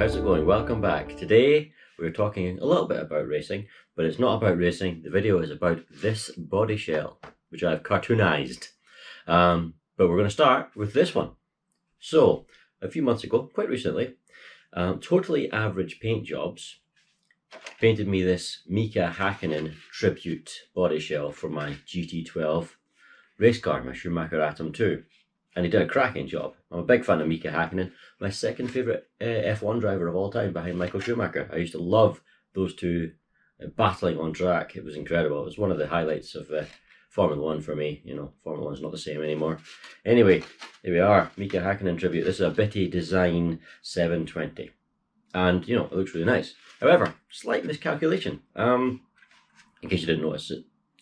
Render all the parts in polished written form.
how's it going? Welcome back. Today we're talking a little bit about racing, but it's not about racing. The video is about this body shell, which I've cartoonized. But we're going to start with this one. So, a few months ago, quite recently, Totally Average Paint Jobs painted me this Mika Hakkinen Tribute body shell for my GT12 race car, my Schumacher Atom 2. And he did a cracking job. I'm a big fan of Mika Hakkinen, my second favourite F1 driver of all time behind Michael Schumacher. I used to love those two battling on track. It was incredible. It was one of the highlights of Formula 1 for me. You know, Formula 1's not the same anymore. Anyway, here we are, Mika Hakkinen Tribute. This is a Bitty Design 720. And, you know, it looks really nice. However, slight miscalculation. In case you didn't notice,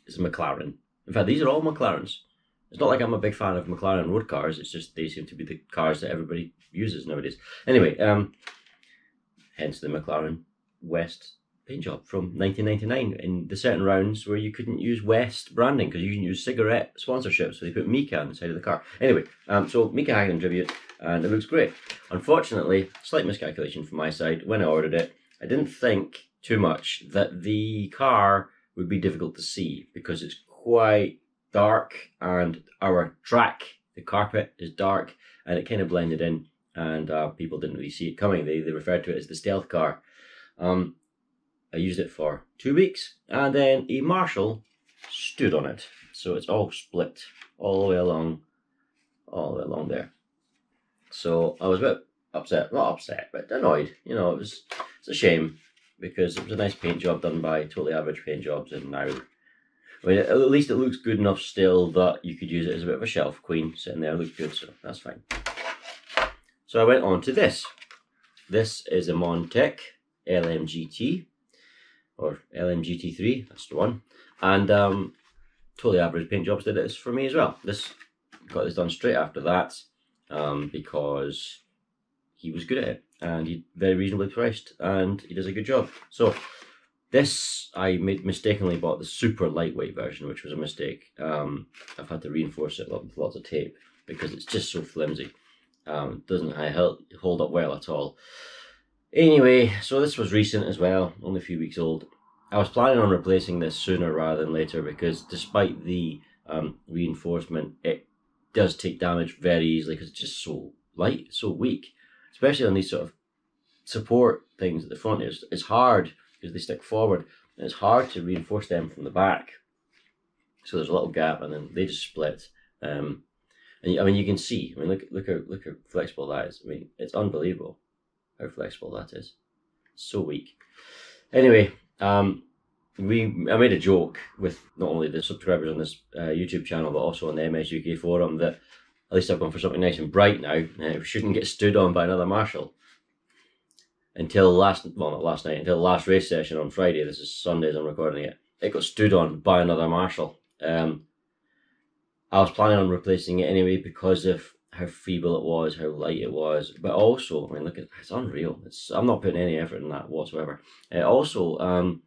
it's a McLaren. In fact, these are all McLarens. It's not like I'm a big fan of McLaren road cars, it's just they seem to be the cars that everybody uses nowadays. Anyway, hence the McLaren West paint job from 1999 in the certain rounds where you couldn't use West branding because you can use cigarette sponsorship, so they put Mika on the side of the car. Anyway, so Mika Hakkinen Tribute, and it looks great. Unfortunately, slight miscalculation from my side, when I ordered it, I didn't think too much that the car would be difficult to see because it's quite dark and our track, the carpet, is dark and it kind of blended in and people didn't really see it coming. They referred to it as the stealth car. I used it for 2 weeks and then a marshal stood on it. So it's all split all the way along there. So I was a bit upset, not upset, but annoyed. You know, it's a shame because it was a nice paint job done by Totally Average Paint Jobs, and now, I mean, at least it looks good enough still that you could use it as a bit of a shelf queen sitting there. It looked good, so that's fine. So I went on to this. This is a Montec LMGT, or LMGT3, that's the one. And Totally Average Paint Jobs did this for me as well. Got this done straight after that because he was good at it and he's very reasonably priced and he does a good job. So this, I mistakenly bought the super lightweight version, which was a mistake. I've had to reinforce it with lots of tape because it's just so flimsy. It doesn't hold up well at all. Anyway, so this was recent as well, only a few weeks old. I was planning on replacing this sooner rather than later because despite the reinforcement, it does take damage very easily because it's just so light, so weak. Especially on these sort of support things at the front. It's hard because they stick forward, and it's hard to reinforce them from the back. So there's a little gap, and then they just split. And I mean, you can see. I mean, look how flexible that is. I mean, it's unbelievable how flexible that is. It's so weak. Anyway, I made a joke with not only the subscribers on this YouTube channel, but also on the MS UK forum that at least I've gone for something nice and bright now. It shouldn't get stood on by another marshal. Until not last night, until the last race session on Friday, this is Sunday as I'm recording it, it got stood on by another marshal. I was planning on replacing it anyway because of how feeble it was, how light it was, but also, I mean, look, it's unreal. I'm not putting any effort in that whatsoever. Also,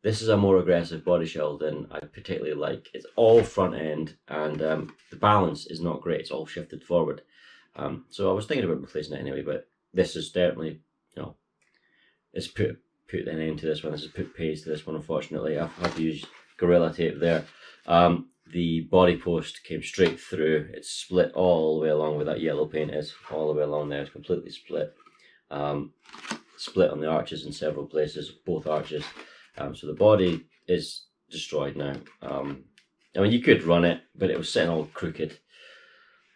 this is a more aggressive body shell than I particularly like. It's all front end and the balance is not great. It's all shifted forward. So I was thinking about replacing it anyway, but this is definitely, you know, it's put an end to this one. This has put pays to this one, unfortunately. I've had to use Gorilla Tape there. The body post came straight through. It's split all the way along where that yellow paint is. All the way along there. It's completely split. Split on the arches in several places, both arches. So the body is destroyed now. I mean, you could run it, but it was sitting all crooked.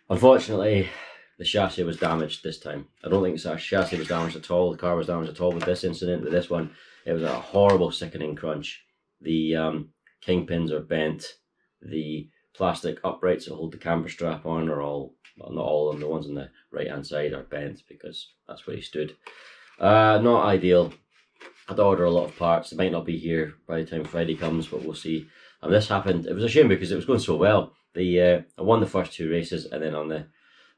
Unfortunately, the chassis was damaged this time. I don't think the chassis was damaged at all. The car was damaged at all with this incident. With this one, it was a horrible, sickening crunch. The kingpins are bent. The plastic uprights that hold the camber strap on are all, well, not all of them, the ones on the right-hand side are bent because that's where he stood. Not ideal. I had to order a lot of parts. It might not be here by the time Friday comes, but we'll see. And this happened. It was a shame because it was going so well. I won the first 2 races, and then on the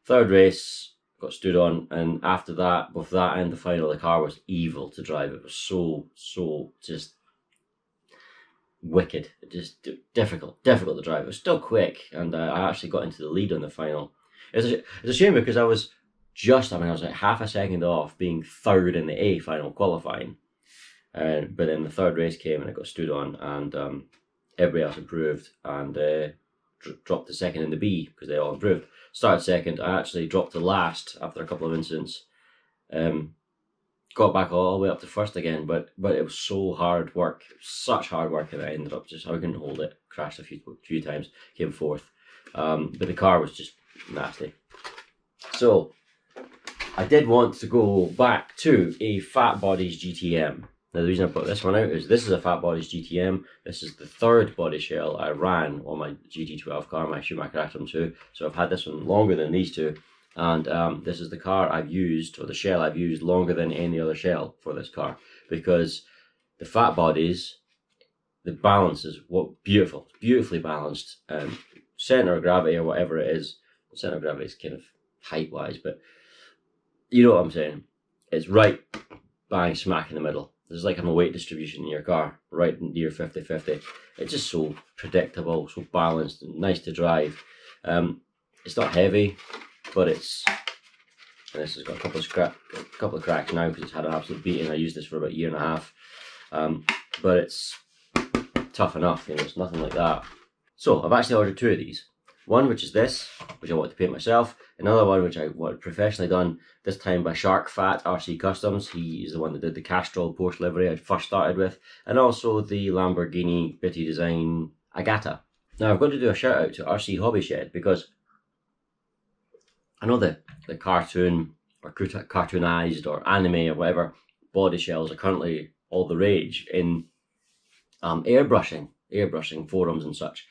3rd race, got stood on. And after that, both that and the final, the car was evil to drive. It was so just wicked. Just difficult to drive. It was still quick, and I actually got into the lead on the final. It's a shame because I was just, I mean, I was like half a second off being third in the A final qualifying. But then the third race came and it got stood on, and everybody else improved, and dropped to second in the B because they all improved. Started second. I actually dropped to last after a couple of incidents. Got back all the way up to first again, but it was so hard work, such hard work that I ended up just, I couldn't hold it. Crashed a few times, came fourth. But the car was just nasty. So I did want to go back to a Fat Bodies GTM. Now the reason I put this one out is this is a Fat Bodies GTM. This is the third body shell I ran on my GT12 car, my Schumacher Atom 2. So I've had this one longer than these two. And this is the car I've used, or the shell I've used longer than any other shell for this car. Because the Fat Bodies, the balance is beautiful, beautifully balanced. Center of gravity or whatever it is, center of gravity is kind of height wise, but you know what I'm saying. It's right bang smack in the middle. There's like a weight distribution in your car, right near 50-50. It's just so predictable, so balanced, and nice to drive. It's not heavy, but it's, and this has got a couple of cracks now because it's had an absolute beating. I used this for about a year and a half, but it's tough enough. You know, it's nothing like that. So I've actually ordered two of these. One which is this, which I want to paint myself. Another one which I want professionally done, this time by Shark Fat RC Customs. He is the one that did the Castrol Porsche livery I first started with, and also the Lamborghini Bitty Design Agata. Now I've got to do a shout out to RC Hobby Shed because I know the cartoon or cartoonized or anime or whatever body shells are currently all the rage in airbrushing forums and such.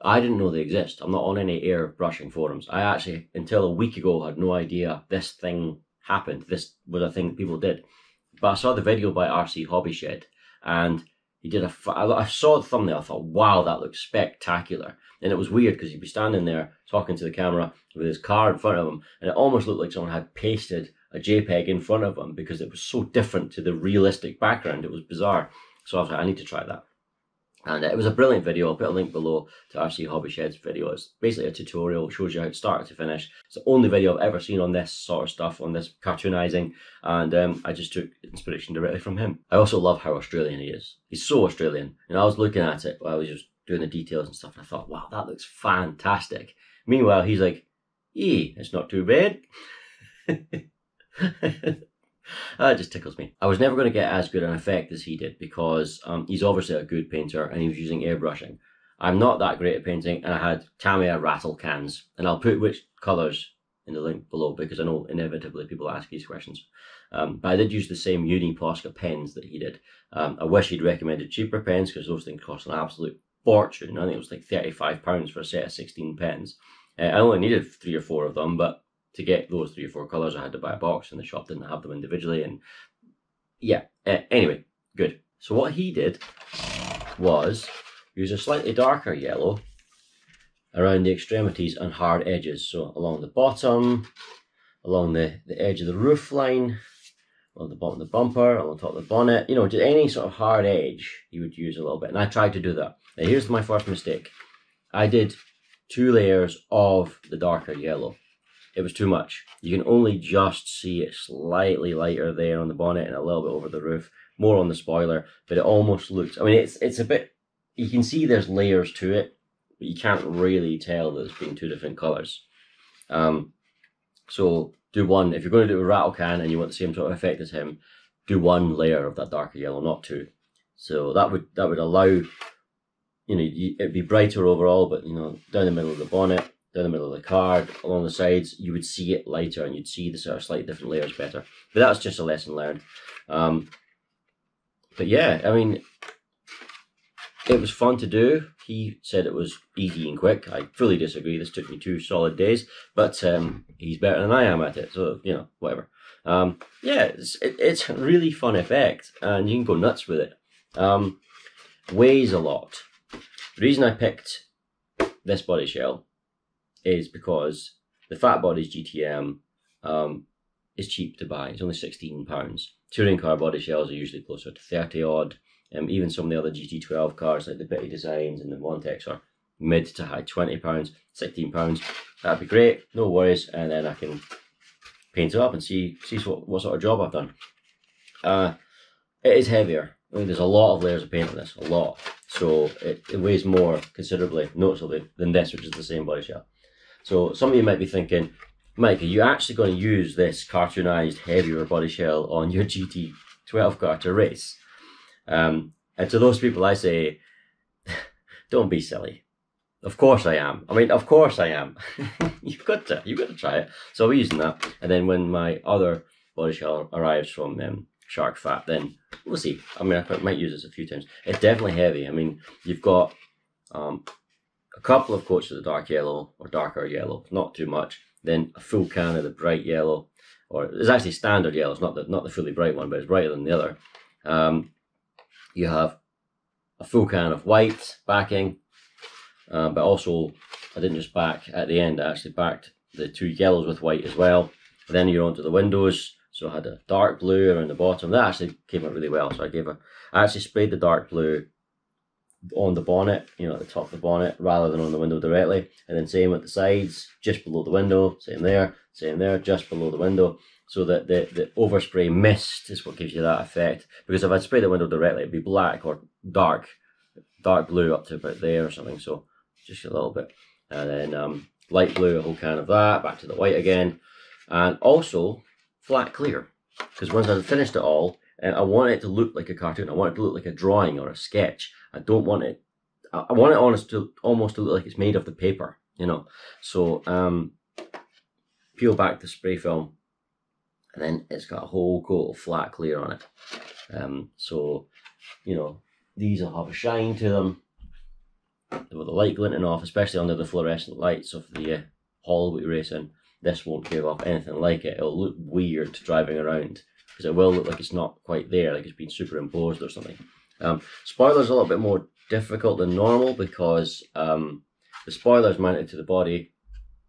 I didn't know they exist. I'm not on any airbrushing forums. I actually, until a week ago, had no idea this thing happened. This was a thing that people did. But I saw the video by RC Hobby Shed, and he did I saw the thumbnail, I thought, wow, that looks spectacular. And it was weird because he'd be standing there talking to the camera with his car in front of him, and it almost looked like someone had pasted a JPEG in front of him because it was so different to the realistic background. It was bizarre. So I was like, I need to try that. And it was a brilliant video. I'll put a link below to RC Hobby Shed's video. It's basically a tutorial. It shows you how to start to finish. It's the only video I've ever seen on this sort of stuff, on this cartoonizing. And I just took inspiration directly from him. I also love how Australian he is. He's so Australian. And I was looking at it while I was just doing the details and stuff. And I thought, wow, that looks fantastic. Meanwhile, he's like, it's not too bad. It just tickles me. I was never going to get as good an effect as he did because he's obviously a good painter and he was using airbrushing. I'm not that great at painting, and I had Tamiya rattle cans, and I'll put which colours in the link below because I know inevitably people ask these questions. But I did use the same Uni Posca pens that he did. I wish he'd recommended cheaper pens because those things cost an absolute fortune. I think it was like £35 for a set of 16 pens. I only needed 3 or 4 of them, but to get those 3 or 4 colours, I had to buy a box, and the shop didn't have them individually. And yeah, anyway, good. So what he did was use a slightly darker yellow around the extremities and hard edges. So along the bottom, along the edge of the roof line, along the bottom of the bumper, along top of the bonnet, you know, just any sort of hard edge you would use a little bit. And I tried to do that. Now here's my first mistake. I did 2 layers of the darker yellow. It was too much. You can only just see it slightly lighter there on the bonnet and a little bit over the roof, more on the spoiler, but it almost looks, I mean, it's a bit, you can see there's layers to it, but you can't really tell that it's being 2 different colours. So do one, if you're going to do a rattle can and you want the same sort of effect as him, do 1 layer of that darker yellow, not 2. So that would allow, you know, it'd be brighter overall, but you know, down the middle of the bonnet, down the middle of the card, along the sides, you would see it lighter and you'd see the sort of slightly different layers better. But that's just a lesson learned. But yeah, I mean, it was fun to do. He said it was easy and quick. I fully disagree. This took me 2 solid days, but he's better than I am at it. So, you know, whatever. Yeah, it's a really fun effect and you can go nuts with it. Weighs a lot. The reason I picked this body shell is because the Fat Bodies GTM is cheap to buy. It's only £16. Touring car body shells are usually closer to 30 odd. Even some of the other GT12 cars like the Bitty Designs and the Montex are mid to high £20, £16. That'd be great, no worries, and then I can paint it up and see what sort of job I've done. It is heavier. I mean, there's a lot of layers of paint on this, a lot. So it weighs more considerably, noticeably, than this, which is the same body shell. So some of you might be thinking, Mike, are you actually going to use this cartoonized, heavier body shell on your GT12 car to race? And to those people I say, don't be silly. Of course I am. I mean, of course I am. You've got to try it. So I'll be using that. And then when my other body shell arrives from Shark Fat, then we'll see. I mean, I might use this a few times. It's definitely heavy. I mean, you've got a couple of coats of the dark yellow or darker yellow, not too much. Then a full can of the bright yellow, or it's actually standard yellow. It's not the fully bright one, but it's brighter than the other. You have a full can of white backing, but also I didn't just back at the end. I actually backed the two yellows with white as well. Then you're onto the windows. So I had a dark blue around the bottom. That actually came out really well. So I actually sprayed the dark blue on the bonnet, you know, at the top of the bonnet, rather than on the window directly. And then same at the sides, just below the window, same there, just below the window. So that the overspray mist is what gives you that effect. Because if I'd sprayed the window directly, it'd be black or dark blue up to about there or something. So just a little bit. And then light blue, a whole can of that, back to the white again. And also flat clear, because once I've finished it all, I want it to look like a cartoon. I want it to look like a drawing or a sketch. I don't want it. I want it almost to look like it's made of the paper, you know. So peel back the spray film, and then it's got a whole coat of flat clear on it. So you know, these will have a shine to them with the light glinting off, especially under the fluorescent lights of the hall we race in. This won't give off anything like it. It'll look weird driving around, because it will look like it's not quite there, like it's been superimposed or something. Spoiler's a little bit more difficult than normal, because the spoiler's mounted to the body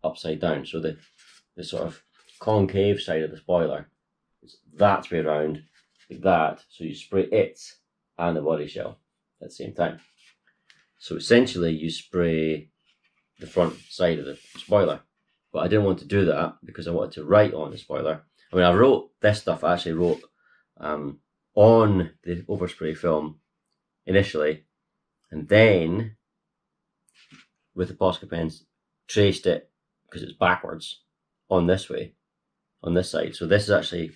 upside down. So the sort of concave side of the spoiler is that way around, like that. So you spray it and the body shell at the same time. So essentially you spray the front side of the spoiler. But I didn't want to do that because I wanted to write on the spoiler. I mean, I wrote this stuff, I actually wrote on the overspray film initially, and then with the Posca pens traced it, because it's backwards, on this way, on this side. So this is actually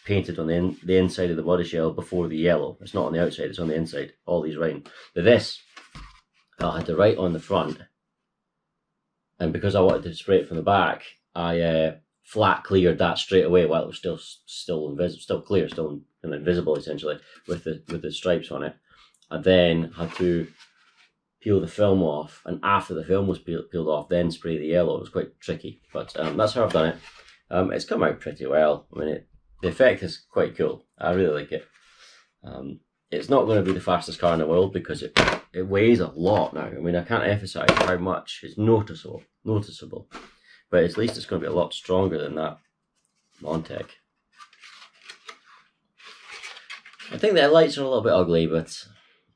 painted on the inside of the body shell before the yellow. It's not on the outside, it's on the inside, all these writing. But this, I had to write on the front. And because I wanted to spray it from the back, I flat cleared that straight away while it was still clear, still invisible essentially, with the stripes on it. I then had to peel the film off, and after the film was peeled off, then spray the yellow. It was quite tricky, but that's how I've done it. It's come out pretty well. I mean, the effect is quite cool. I really like it. It's not going to be the fastest car in the world because it weighs a lot now. I mean, I can't emphasize how much. It's noticeable. But at least it's going to be a lot stronger than that Montec. I think the lights are a little bit ugly, but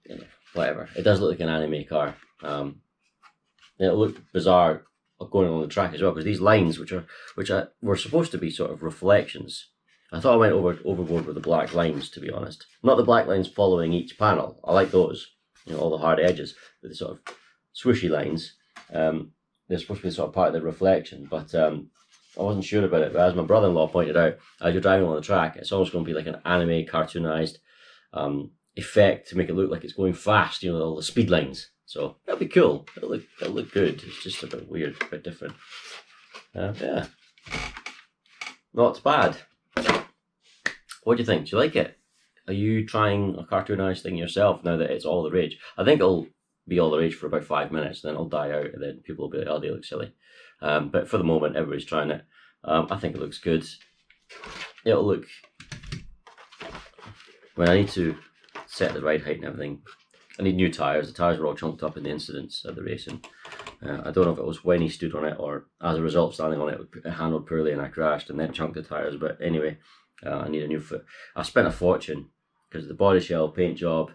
you know, whatever. It does look like an anime car. It'll look bizarre going along the track as well, because these lines, which were supposed to be sort of reflections. I thought I went overboard with the black lines, to be honest. Not the black lines following each panel. I like those, you know, all the hard edges, with the sort of swooshy lines. They're supposed to be sort of part of the reflection, but I wasn't sure about it. But as my brother-in-law pointed out, as you're driving on the track, it's almost going to be like an anime cartoonized effect to make it look like it's going fast, you know, all the speed lines. So that'll be cool. It'll look good. It's just a bit weird, a bit different. Yeah, not bad. What do you think? Do you like it? Are you trying a cartoonized thing yourself now that it's all the rage? I think it'll be all the rage for about 5 minutes, then it'll die out, and then people will be like, oh, they look silly. But for the moment, everybody's trying it. I think it looks good. It'll look... When I need to set the ride height and everything, I need new tyres. The tyres were all chunked up in the incidents at the racing. I don't know if it was when he stood on it or as a result standing on it, it handled poorly and I crashed and then chunked the tyres. But anyway, I need a new foot. I spent a fortune because the body shell paint job,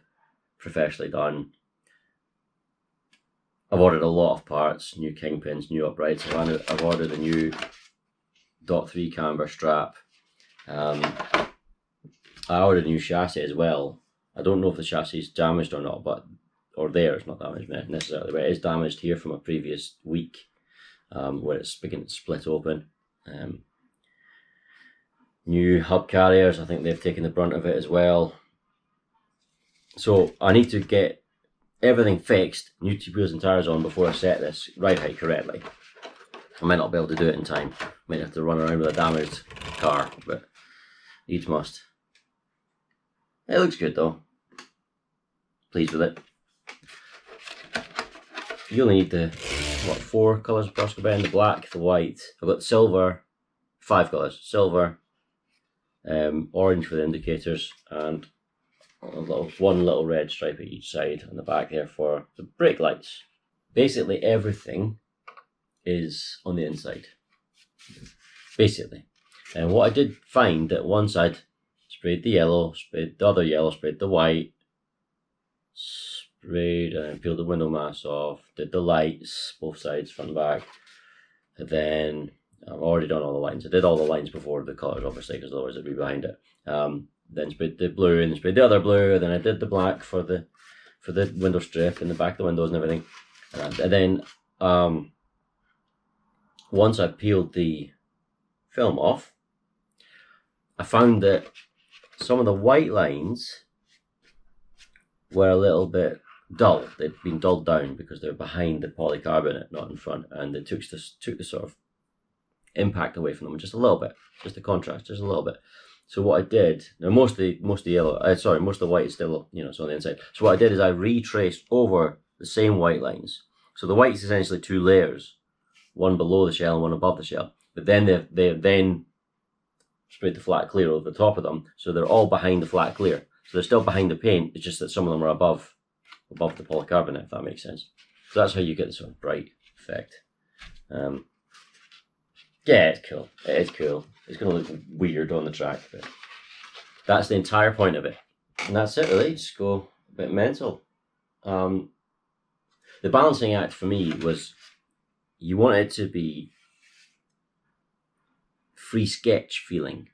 professionally done. I've ordered a lot of parts, new kingpins, new uprights. I've ordered a new .3 camber strap. I ordered a new chassis as well. I don't know if the chassis is damaged or not, or there it's not damaged necessarily, but it is damaged here from a previous week, where it's beginning to split open. New hub carriers, I think they've taken the brunt of it as well. So I need to get everything fixed, new wheels and tyres on, before I set this ride height correctly. I might not be able to do it in time. Might have to run around with a damaged car, but needs must. It looks good though. Pleased with it. You only need the, what, 4 colours of brush bend: the black, the white. I've got silver, 5 colours: silver, orange for the indicators, and one little red stripe at each side on the back there for the brake lights. Basically everything is on the inside. Basically. And what I did find, that once I'd sprayed the yellow, sprayed the other yellow, sprayed the white, sprayed and peeled the window mask off, did the lights, both sides, front and back, and then I've already done all the lines. I did all the lines before the colours, obviously, because otherwise it'd be behind it. Then sprayed the blue, and then sprayed the other blue, then I did the black for the window strip and the back of the windows and everything. And then once I peeled the film off, I found that some of the white lines were a little bit dull. They'd been dulled down because they were behind the polycarbonate, not in front, and it took the sort of impact away from them just a little bit, just the contrast, just a little bit. So what I did, now most of the white is still, it's on the inside. So what I did is I retraced over the same white lines. So the white is essentially 2 layers, one below the shell and one above the shell. But then they then sprayed the flat clear over the top of them, so they're all behind the flat clear. So they're still behind the paint. It's just that some of them are above the polycarbonate, if that makes sense. So that's how you get the sort of bright effect. Yeah, it's cool. It is cool. It's going to look weird on the track, but that's the entire point of it. And that's it, really. Just go a bit mental. The balancing act for me was, you want it to be free sketch feeling.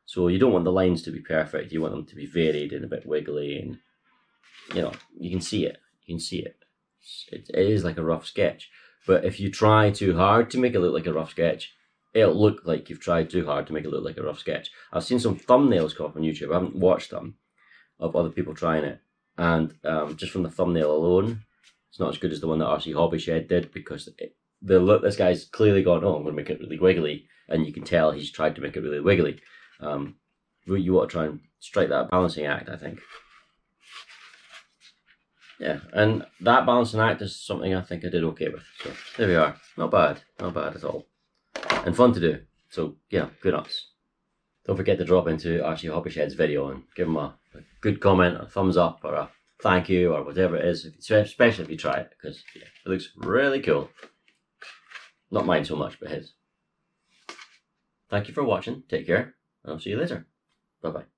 So you don't want the lines to be perfect. You want them to be varied and a bit wiggly, and you can see it. You can see it. It is like a rough sketch. But if you try too hard to make it look like a rough sketch, it'll look like you've tried too hard to make it look like a rough sketch. I've seen some thumbnails come up on YouTube. I haven't watched them, of other people trying it. And just from the thumbnail alone, it's not as good as the one that RC Hobby Shed did, because this guy's clearly gone, oh, I'm going to make it really wiggly. And you can tell he's tried to make it really wiggly. You want to try and strike that balancing act, I think. Yeah, and that balancing act is something I think I did okay with. So there we are. Not bad at all. And fun to do. So yeah, good nuts. Don't forget to drop into RC Hobby Shed's video and give him a good comment, a thumbs up, or a thank you, or whatever it is, especially if you try it, because yeah, it looks really cool. Not mine so much, but his. Thank you for watching. Take care, and I'll see you later. Bye bye.